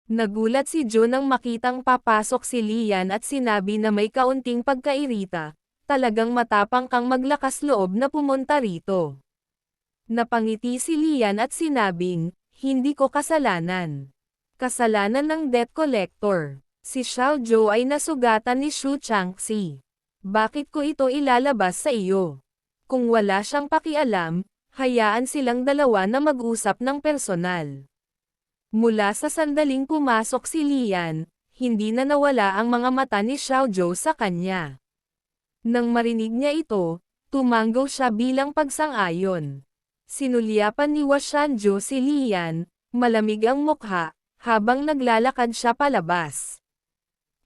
Nagulat si Jo nang makitang papasok si Lian at sinabi na may kaunting pagkairita, talagang matapang kang maglakas loob na pumunta rito. Napangiti si Lian at sinabing, hindi ko kasalanan. Kasalanan ng debt collector. Si Xiao Zhou ay nasugatan ni Xu Changxi. Bakit ko ito ilalabas sa iyo? Kung wala siyang pakialam, hayaan silang dalawa na mag-usap ng personal. Mula sa sandaling pumasok si Lian, hindi na nawala ang mga mata ni Xiao Zhou sa kanya. Nang marinig niya ito, tumanggo siya bilang pagsang-ayon. Sinulyapan ni Washanju si Lian, malamig ang mukha, habang naglalakad siya palabas.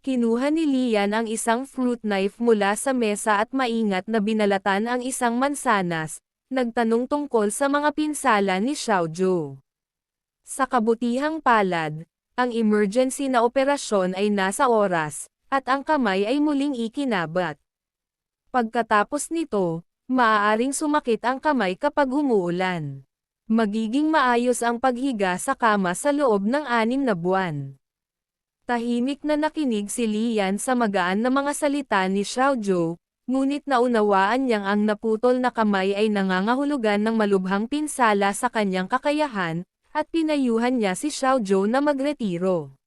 Kinuha ni Lian ang isang fruit knife mula sa mesa at maingat na binalatan ang isang mansanas, nagtanong tungkol sa mga pinsala ni Xiaozhou. Sa kabutihang palad, ang emergency na operasyon ay nasa oras, at ang kamay ay muling ikinabat. Pagkatapos nito, maaaring sumakit ang kamay kapag umuulan. Magiging maayos ang paghiga sa kama sa loob ng 6 na buwan. Tahimik na nakinig si Lian sa magaan na mga salita ni Xiaozhou, ngunit naunawaan niyang ang naputol na kamay ay nangangahulugan ng malubhang pinsala sa kanyang kakayahan, at pinayuhan niya si Xiaozhou na magretiro.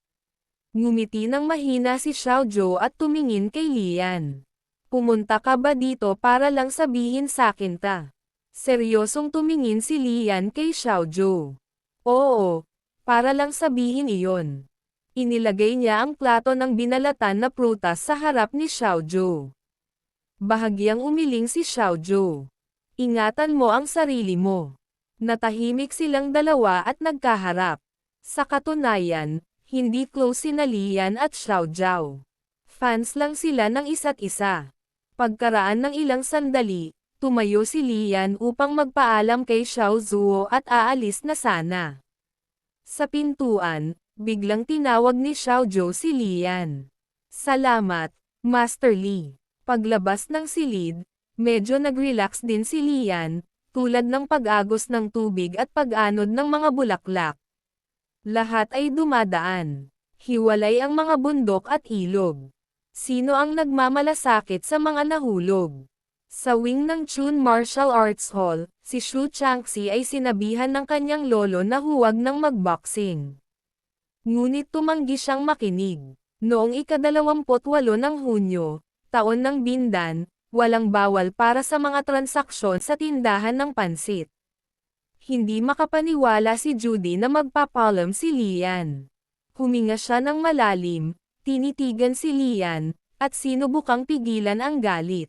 Ngumiti ng mahina si Xiaozhou at tumingin kay Lian. Pumunta ka ba dito para lang sabihin sakin ta? Seryosong tumingin si Lian kay Xiaozhou. Oo, para lang sabihin iyon. Inilagay niya ang plato ng binalatan na prutas sa harap ni Xiaozhou. Bahagyang umiling si Xiaozhou. Ingatan mo ang sarili mo. Natahimik silang dalawa at nagkaharap. Sa katunayan, hindi close sina Lian at Xiaozhou. Fans lang sila ng isa't isa. Pagkaraan ng ilang sandali, tumayo si Lian upang magpaalam kay Xiaozhou at aalis na sana. Sa pintuan, biglang tinawag ni Xiaozhou si Lian. Salamat, Master Li. Paglabas ng silid, medyo nag-relax din si Lian, tulad ng pag-agos ng tubig at pag-anod ng mga bulaklak. Lahat ay dumadaan. Hiwalay ang mga bundok at ilog. Sino ang nagmamalasakit sa mga nahulog? Sa wing ng Chun Martial Arts Hall, si Xu Changxi ay sinabihan ng kanyang lolo na huwag nang magboxing. Ngunit tumanggi siyang makinig. Noong ika-28 ng Hunyo, taon ng Bindan, walang bawal para sa mga transaksyon sa tindahan ng pansit. Hindi makapaniwala si Judy na magpapalam si Lian. Huminga siya ng malalim, tinitigan si Lian, at sinubukang pigilan ang galit.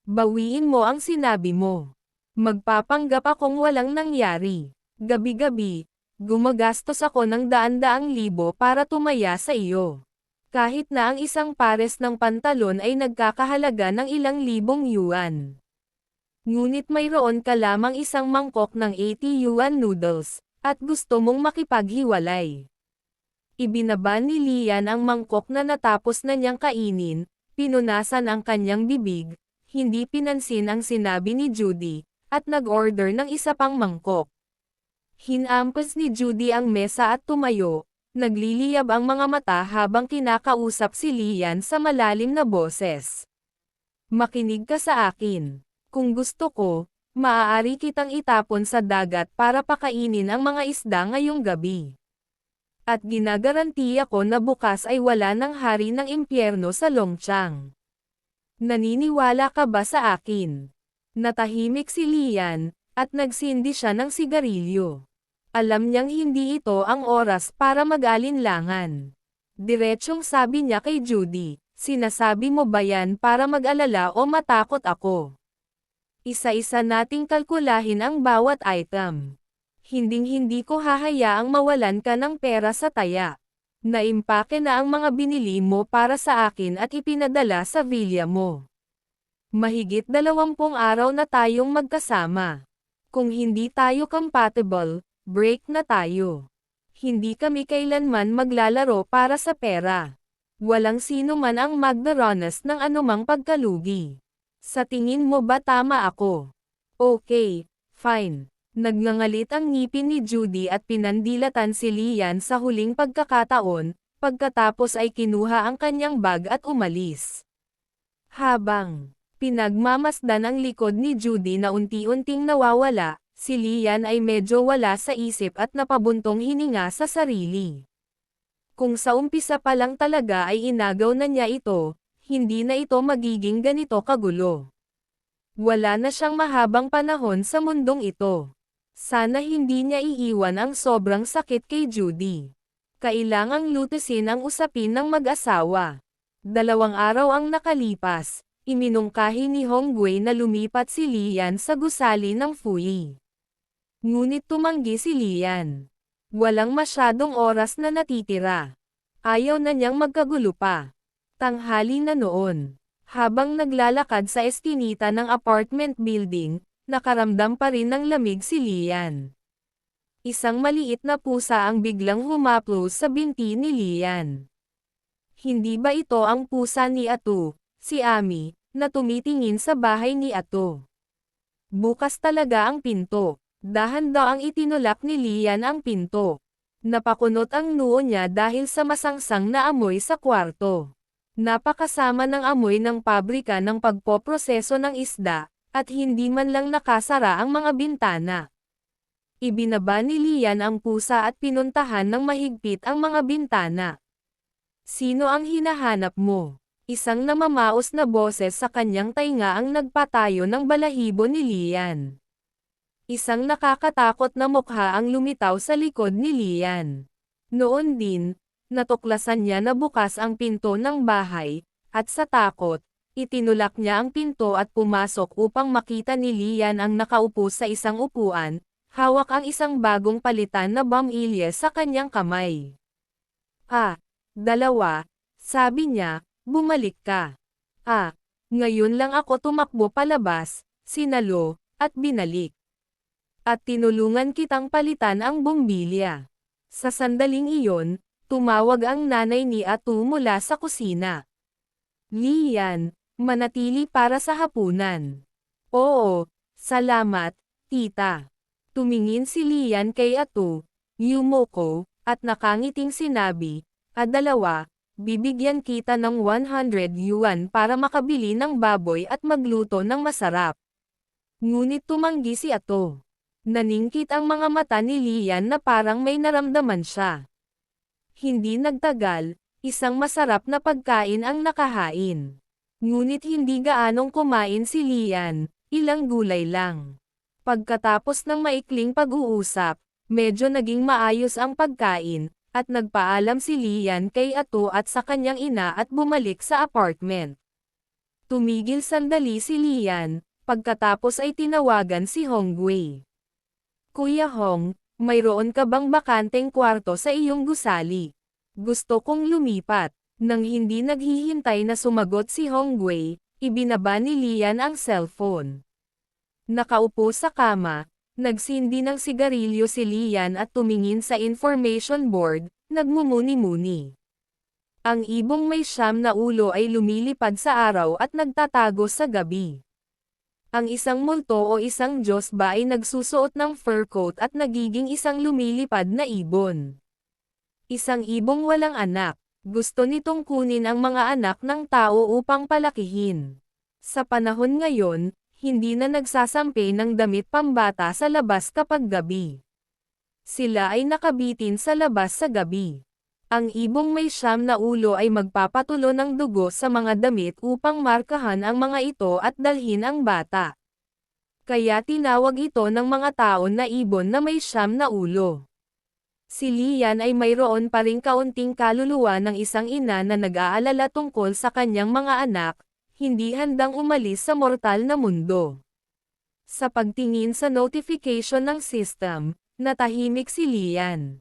Bawiin mo ang sinabi mo. Magpapanggap akong walang nangyari. Gabi-gabi, gumagastos ako ng daan-daang libo para tumaya sa iyo. Kahit na ang isang pares ng pantalon ay nagkakahalaga ng ilang libong yuan. Ngunit mayroon ka lamang isang mangkok ng 80 yuan noodles, at gusto mong makipaghiwalay. Ibinaba ni Lian ang mangkok na natapos na niyang kainin, pinunasan ang kanyang bibig, hindi pinansin ang sinabi ni Judy, at nag-order ng isa pang mangkok. Hinampas ni Judy ang mesa at tumayo, nagliliyab ang mga mata habang kinakausap si Lian sa malalim na boses. Makinig ka sa akin. Kung gusto ko, maaari kitang itapon sa dagat para pakainin ang mga isda ngayong gabi. At ginagarantiya ko na bukas ay wala ng hari ng impyerno sa Longchang. Naniniwala ka ba sa akin? Natahimik si Lian, at nagsindi siya ng sigarilyo. Alam niyang hindi ito ang oras para mag-alinlangan. Diretsyong sabi niya kay Judy, sinasabi mo ba yan para mag-alala o matakot ako? Isa-isa nating kalkulahin ang bawat item. Hinding-hindi ko hahayaang mawalan ka ng pera sa taya. Naimpake na ang mga binili mo para sa akin at ipinadala sa villa mo. Mahigit 20 araw na tayong magkasama. Kung hindi tayo compatible, break na tayo. Hindi kami kailanman maglalaro para sa pera. Walang sino man ang magdaranas ng anumang pagkalugi. Sa tingin mo ba tama ako? Okay, fine. Nagngangalit ang ngipin ni Judy at pinandilatan si Lian sa huling pagkakataon, pagkatapos ay kinuha ang kanyang bag at umalis. Habang pinagmamasdan ang likod ni Judy na unti-unting nawawala, si Lian ay medyo wala sa isip at napabuntong hininga sa sarili. Kung sa umpisa pa lang talaga ay inagaw na niya ito, hindi na ito magiging ganito kagulo. Wala na siyang mahabang panahon sa mundong ito. Sana hindi niya iiwan ang sobrang sakit kay Judy. Kailangang lutusin ang usapin ng mag-asawa. 2 araw ang nakalipas, iminungkahi ni Hongwei na lumipat si Lian sa gusali ng Fuyi. Ngunit tumanggi si Lian. Walang masyadong oras na natitira. Ayaw na niyang magkagulo pa. Tanghali na noon. Habang naglalakad sa eskinita ng apartment building, nakaramdam pa rin ng lamig si Lian. Isang maliit na pusa ang biglang humaplos sa binti ni Lian. Hindi ba ito ang pusa ni Atu, si Ami, na tumitingin sa bahay ni Atu? Bukas talaga ang pinto. Dahan-daang itinulak ni Lian ang pinto. Napakunot ang noo niya dahil sa masangsang na amoy sa kwarto. Napakasama ng amoy ng pabrika ng pagpoproseso ng isda, at hindi man lang nakasara ang mga bintana. Ibinaba ni Lian ang pusa at pinuntahan ng mahigpit ang mga bintana. Sino ang hinahanap mo? Isang namamaos na boses sa kanyang tainga ang nagpatayo ng balahibo ni Lian. Isang nakakatakot na mukha ang lumitaw sa likod ni Lian. Noon din, natuklasan niya na bukas ang pinto ng bahay, at sa takot, itinulak niya ang pinto at pumasok upang makita ni Lian ang nakaupo sa isang upuan, hawak ang isang bagong palitan na bamilya sa kanyang kamay. Dalawa, sabi niya, bumalik ka. Ngayon lang ako tumakbo palabas, sinalo, at binalik. At tinulungan kitang palitan ang bumbilya. Sa sandaling iyon, tumawag ang nanay ni Atu mula sa kusina. Lian, manatili para sa hapunan. Oo, salamat, tita. Tumingin si Lian kay Atu, yumoko, at nakangiting sinabi, dalawa, bibigyan kita ng 100 yuan para makabili ng baboy at magluto ng masarap. Ngunit tumanggi si Atu. Naningkit ang mga mata ni Lian na parang may naramdaman siya. Hindi nagtagal, isang masarap na pagkain ang nakahain. Ngunit hindi gaanong kumain si Lian, ilang gulay lang. Pagkatapos ng maikling pag-uusap, medyo naging maayos ang pagkain, at nagpaalam si Lian kay Atu at sa kanyang ina at bumalik sa apartment. Tumigil sandali si Lian, pagkatapos ay tinawagan si Hongwei. Kuya Hong, mayroon ka bang bakanteng kwarto sa iyong gusali? Gusto kong lumipat. Nang hindi naghihintay na sumagot si Hongwei, ibinaba ni Lian ang cellphone. Nakaupo sa kama, nagsindi ng sigarilyo si Lian at tumingin sa information board, nagmumuni-muni. Ang ibong may 9 na ulo ay lumilipad sa araw at nagtatago sa gabi. Ang isang multo o isang Diyos ba ay nagsusuot ng fur coat at nagiging isang lumilipad na ibon. Isang ibong walang anak, gusto nitong kunin ang mga anak ng tao upang palakihin. Sa panahon ngayon, hindi na nagsasampi ng damit pambata sa labas kapag gabi. Sila ay nakabitin sa labas sa gabi. Ang ibong may 9 na ulo ay magpapatulo ng dugo sa mga damit upang markahan ang mga ito at dalhin ang bata. Kaya tinawag ito ng mga taon na ibon na may 9 na ulo. Si Lian ay mayroon pa ring kaunting kaluluwa ng isang ina na nag-aalala tungkol sa kanyang mga anak, hindi handang umalis sa mortal na mundo. Sa pagtingin sa notification ng system, natahimik si Lian.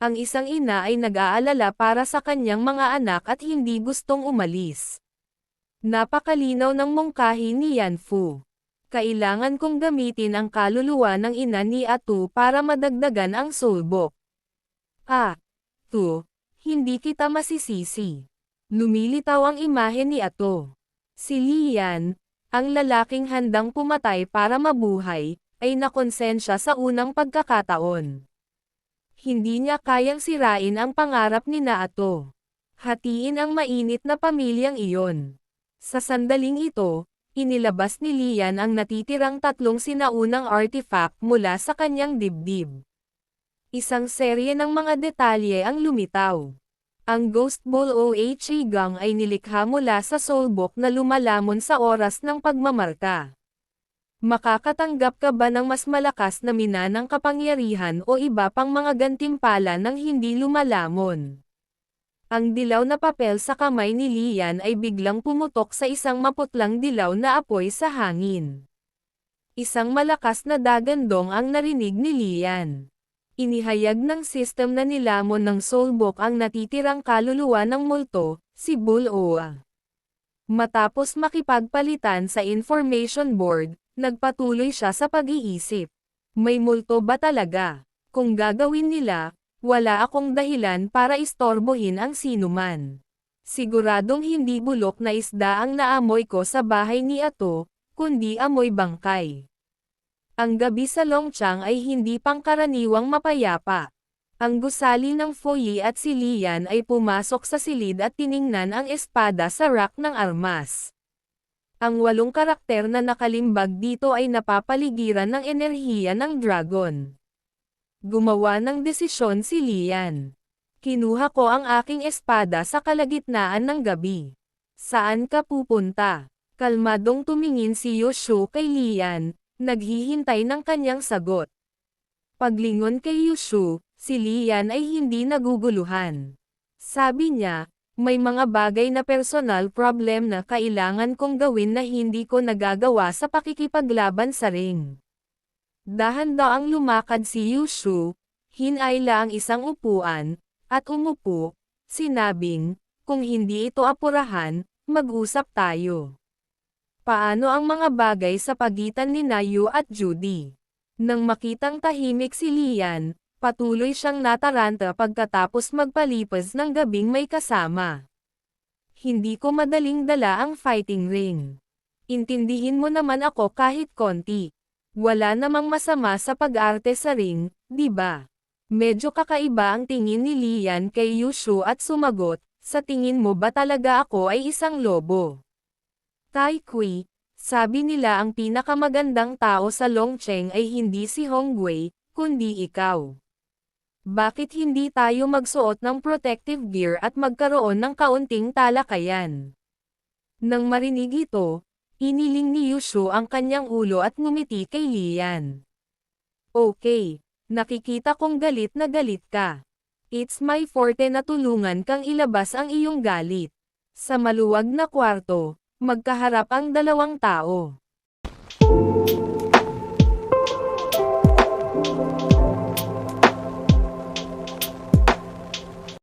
Ang isang ina ay nag-aalala para sa kanyang mga anak at hindi gustong umalis. Napakalinaw ng mungkahi ni Yanfu. Kailangan kong gamitin ang kaluluwa ng ina ni Atu para madagdagan ang soulbook. Tu, hindi kita masisisi. Lumilitaw ang imahe ni Atu. Si Lian, ang lalaking handang pumatay para mabuhay, ay nakonsensya sa unang pagkakataon. Hindi niya kayang sirain ang pangarap ni Naoto. Hatiin ang mainit na pamilyang iyon. Sa sandaling ito, inilabas ni Lian ang natitirang 3 sinaunang artifact mula sa kanyang dibdib. Isang serye ng mga detalye ang lumitaw. Ang Ghost Ball o Gang ay nilikha mula sa soulbook na lumalamon sa oras ng pagmamarka. Makakatanggap ka ba ng mas malakas na mina ng kapangyarihan o iba pang mga gantimpala ng hindi lumalamon? Ang dilaw na papel sa kamay ni Lian ay biglang pumutok sa isang maputlang dilaw na apoy sa hangin. Isang malakas na dagandong ang narinig ni Lian. Inihayag ng system na nilamon ng soulbook ang natitirang kaluluwa ng multo, si Bull-Oa. Matapos makipagpalitan sa information board, nagpatuloy siya sa pag-iisip. May multo ba talaga? Kung gagawin nila, wala akong dahilan para istorbohin ang sinuman. Siguradong hindi bulok na isda ang naamoy ko sa bahay ni Ato, kundi amoy bangkay. Ang gabi sa Longchang ay hindi pangkaraniwang mapayapa. Ang gusali ng Foyi at si Lian ay pumasok sa silid at tiningnan ang espada sa rack ng armas. Ang 8 karakter na nakalimbag dito ay napapaligiran ng enerhiya ng dragon. Gumawa ng desisyon si Lian. Kinuha ko ang aking espada sa kalagitnaan ng gabi. Saan ka pupunta? Kalmadong tumingin si Yushu kay Lian, naghihintay ng kanyang sagot. Paglingon kay Yushu, si Lian ay hindi naguguluhan. Sabi niya, may mga bagay na personal problem na kailangan kong gawin na hindi ko nagagawa sa pakikipaglaban sa ring. Dahan-daang lumakad si Yushu, hinayla ang isang upuan, at umupo, sinabing, kung hindi ito apurahan, mag-usap tayo. Paano ang mga bagay sa pagitan ni Nayu at Judy? Nang makitang tahimik si Lian, patuloy siyang nataranta pagkatapos magpalipas ng gabing may kasama. Hindi ko madaling dala ang fighting ring. Intindihin mo naman ako kahit konti. Wala namang masama sa pag-arte sa ring, di ba? Medyo kakaiba ang tingin ni Lian kay Yushu at sumagot, sa tingin mo ba talaga ako ay isang lobo? Tai Kui, sabi nila ang pinakamagandang tao sa Longcheng ay hindi si Hongwei, kundi ikaw. Bakit hindi tayo magsuot ng protective gear at magkaroon ng kaunting talakayan? Nang marinig ito, iniling ni Yushu ang kanyang ulo at ngumiti kay Lian. Okay, nakikita kong galit na galit ka. It's my forte na tulungan kang ilabas ang iyong galit. Sa maluwag na kwarto, magkaharap ang 2 tao.